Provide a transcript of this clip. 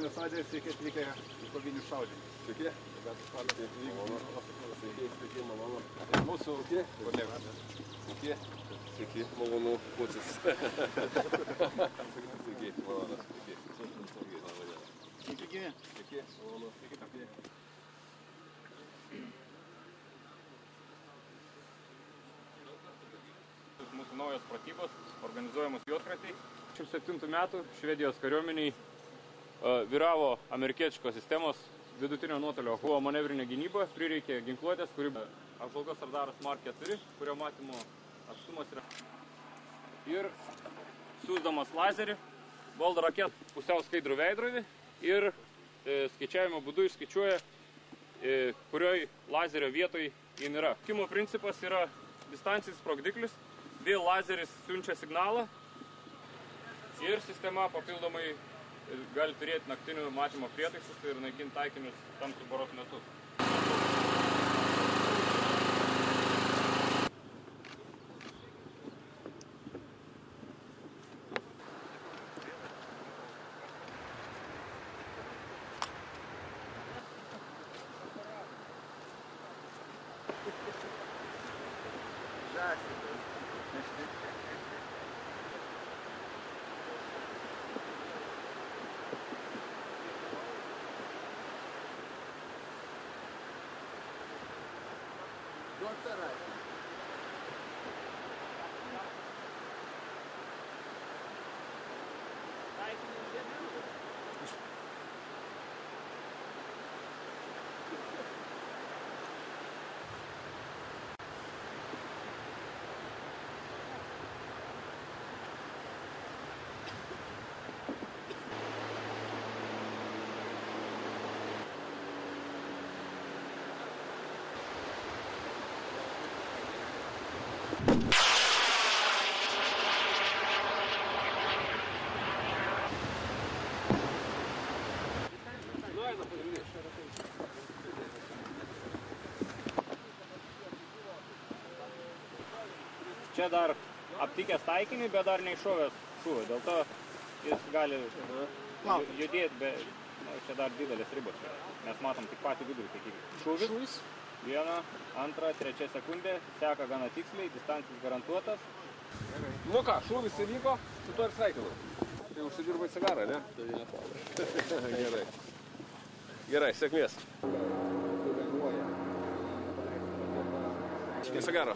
Botanikos sode, sveiki atvykę į kovinių šaudymų. Sveiki. Sveiki, malonu. Mūsų kolegos. Sveiki, malonu būtis. Sveiki, malonu. Sveiki, gyvi. Sveiki, malonu. Sveiki, tokie. Mūsų naujos pratybos, organizuojamos Juodkrantėj. 2007 metų Švedijos kariuomeniai vyravo amerikietiškos sistemos vidutinio nuotolio. Buvo manevrinė gynyba, prireikė ginkluotės, kuri apžvalgos radaras Mark 4, kurio matymo atstumas yra. Ir siųsdamas lazerį, valdo raketą pusiau skaidrų veidrodį ir skaičiavimo būdu išskaičiuoja, kurioj lazerio vietoj jin yra. Kimo principas yra distancinis sprogdiklis. Vėl lazeris siunčia signalą ir sistema papildomai gali turėti naktinių matymo prietaisus ir naikinti taikinius tamsiu paros metu. Čia dar aptikęs taikinį, bet dar neiššovęs šūvio. Dėl to jis gali judėti, bet čia dar didelės ribos. Mes matom tik patį vidurį. Šūvis, 1, 2, 3 sekundė, seka gana tiksliai, distancijos garantuotas. Nu ką, šūvis įvyko, su tuo ir sveikinau. Tai užsidirbai cigarą, ne? Gerai. Gerai, sėkmės. Viso gero.